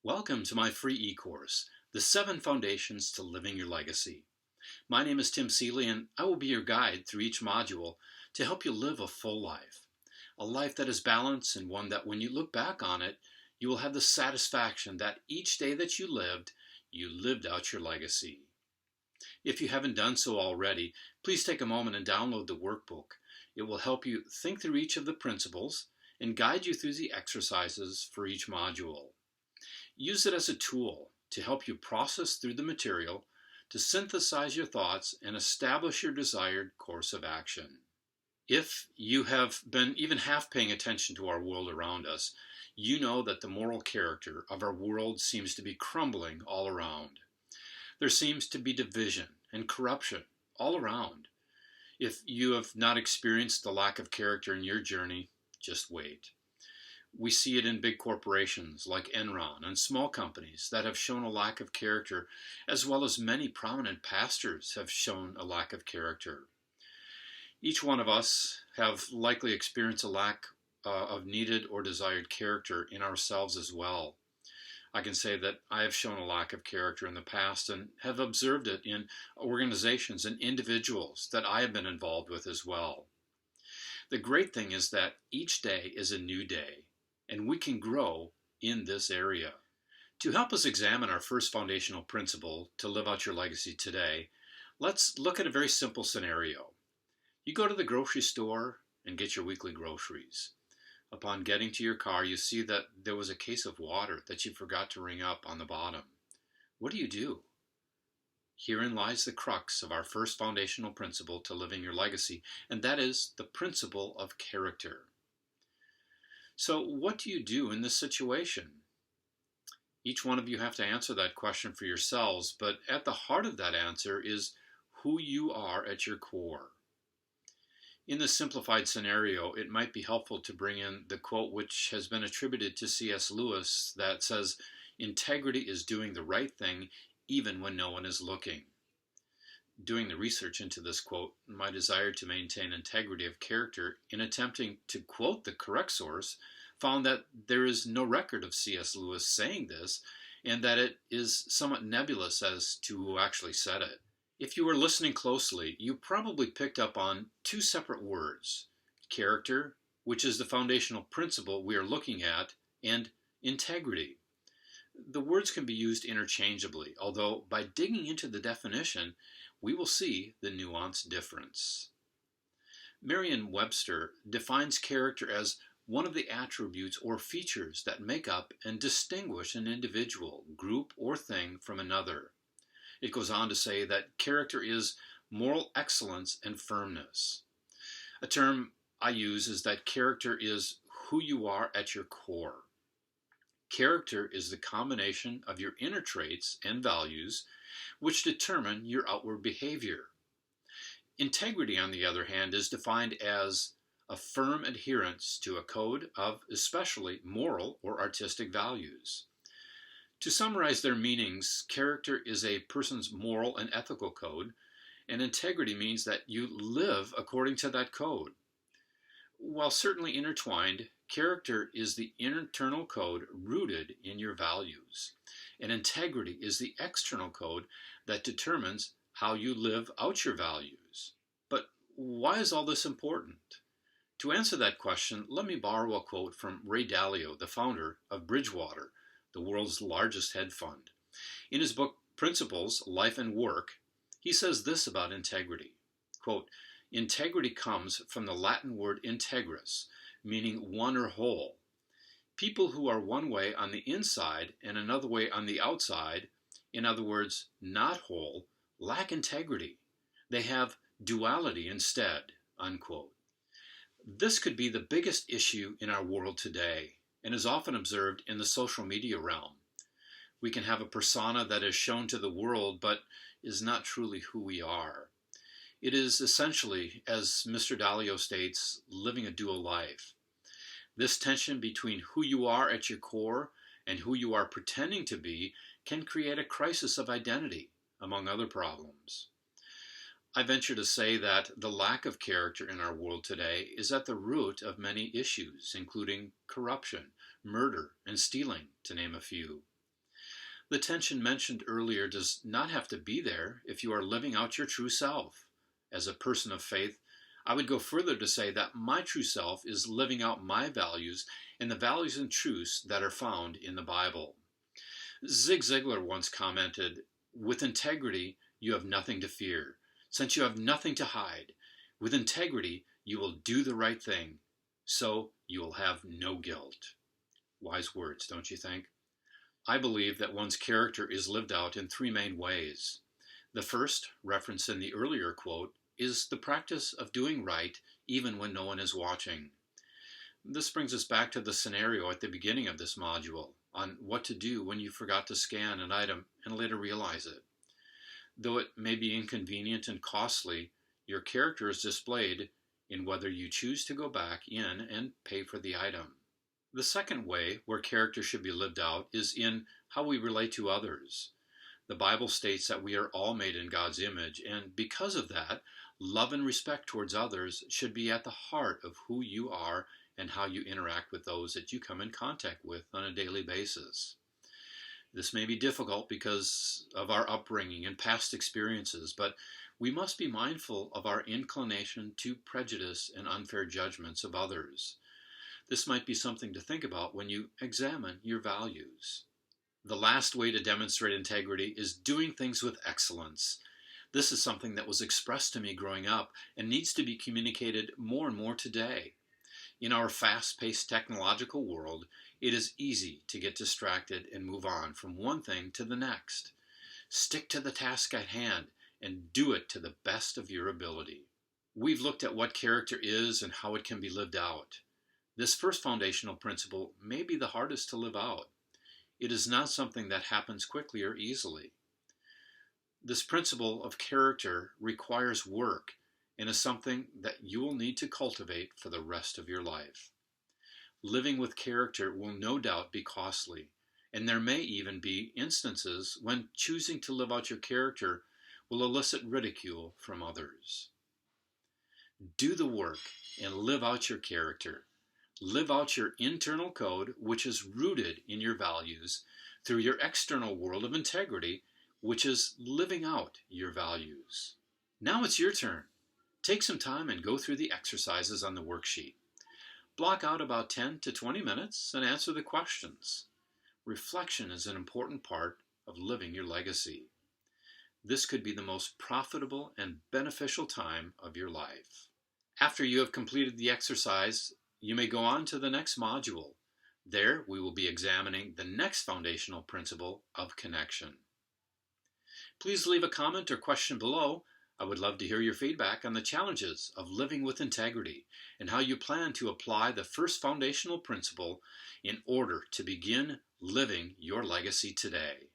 Welcome to my free e-course, The 7 Foundations to Living Your Legacy. My name is Tim Seeley and I will be your guide through each module to help you live a full life. A life that is balanced and one that when you look back on it, you will have the satisfaction that each day that you lived out your legacy. If you haven't done so already, please take a moment and download the workbook. It will help you think through each of the principles and guide you through the exercises for each module. Use it as a tool to help you process through the material, to synthesize your thoughts, and establish your desired course of action. If you have been even half paying attention to our world around us, you know that the moral character of our world seems to be crumbling all around. There seems to be division and corruption all around. If you have not experienced the lack of character in your journey, just wait. We see it in big corporations like Enron and small companies that have shown a lack of character, as well as many prominent pastors have shown a lack of character. Each one of us have likely experienced a lack of needed or desired character in ourselves as well. I can say that I have shown a lack of character in the past and have observed it in organizations and individuals that I have been involved with as well. The great thing is that each day is a new day, and we can grow in this area. To help us examine our first foundational principle to live out your legacy today, let's look at a very simple scenario. You go to the grocery store and get your weekly groceries. Upon getting to your car, you see that there was a case of water that you forgot to ring up on the bottom. What do? Herein lies the crux of our first foundational principle to living your legacy, and that is the principle of character. So what do you do in this situation? Each one of you have to answer that question for yourselves, but at the heart of that answer is who you are at your core. In this simplified scenario, it might be helpful to bring in the quote which has been attributed to C.S. Lewis that says, "Integrity is doing the right thing even when no one is looking." Doing the research into this quote, my desire to maintain integrity of character in attempting to quote the correct source found that there is no record of C.S. Lewis saying this, and that it is somewhat nebulous as to who actually said it. If you were listening closely, you probably picked up on two separate words: character, which is the foundational principle we are looking at, and integrity. The words can be used interchangeably, although by digging into the definition, we will see the nuanced difference. Merriam-Webster defines character as one of the attributes or features that make up and distinguish an individual, group, or thing from another. It goes on to say that character is moral excellence and firmness. A term I use is that character is who you are at your core. Character is the combination of your inner traits and values which determine your outward behavior. Integrity, on the other hand, is defined as a firm adherence to a code of especially moral or artistic values. To summarize their meanings, character is a person's moral and ethical code, and integrity means that you live according to that code. While certainly intertwined, character is the internal code rooted in your values, and integrity is the external code that determines how you live out your values. But why is all this important? To answer that question, let me borrow a quote from Ray Dalio, the founder of Bridgewater, the world's largest hedge fund. In his book, Principles, Life and Work, he says this about integrity, quote, "Integrity comes from the Latin word integris, meaning one or whole. People who are one way on the inside and another way on the outside, in other words, not whole, lack integrity. They have duality instead," unquote. This could be the biggest issue in our world today, and is often observed in the social media realm. We can have a persona that is shown to the world, but is not truly who we are. It is essentially, as Mr. Dalio states, living a dual life. This tension between who you are at your core and who you are pretending to be can create a crisis of identity, among other problems. I venture to say that the lack of character in our world today is at the root of many issues, including corruption, murder, and stealing, to name a few. The tension mentioned earlier does not have to be there if you are living out your true self. As a person of faith, I would go further to say that my true self is living out my values and the values and truths that are found in the Bible. Zig Ziglar once commented, "With integrity, you have nothing to fear, since you have nothing to hide. With integrity, you will do the right thing, so you will have no guilt." Wise words, don't you think? I believe that one's character is lived out in three main ways. The first, referenced in the earlier quote, is the practice of doing right even when no one is watching. This brings us back to the scenario at the beginning of this module on what to do when you forgot to scan an item and later realize it. Though it may be inconvenient and costly, your character is displayed in whether you choose to go back in and pay for the item. The second way where character should be lived out is in how we relate to others. The Bible states that we are all made in God's image, and because of that, love and respect towards others should be at the heart of who you are and how you interact with those that you come in contact with on a daily basis. This may be difficult because of our upbringing and past experiences, but we must be mindful of our inclination to prejudice and unfair judgments of others. This might be something to think about when you examine your values. The last way to demonstrate integrity is doing things with excellence. This is something that was expressed to me growing up and needs to be communicated more and more today. In our fast-paced technological world, it is easy to get distracted and move on from one thing to the next. Stick to the task at hand and do it to the best of your ability. We've looked at what character is and how it can be lived out. This first foundational principle may be the hardest to live out. It is not something that happens quickly or easily. This principle of character requires work and is something that you will need to cultivate for the rest of your life. Living with character will no doubt be costly, and there may even be instances when choosing to live out your character will elicit ridicule from others. Do the work and live out your character. Live out your internal code, which is rooted in your values, through your external world of integrity, which is living out your values. Now it's your turn. Take some time and go through the exercises on the worksheet. Block out about 10 to 20 minutes and answer the questions. Reflection is an important part of living your legacy. This could be the most profitable and beneficial time of your life. After you have completed the exercise, you may go on to the next module. There, we will be examining the next foundational principle of connection. Please leave a comment or question below. I would love to hear your feedback on the challenges of living with integrity and how you plan to apply the first foundational principle in order to begin living your legacy today.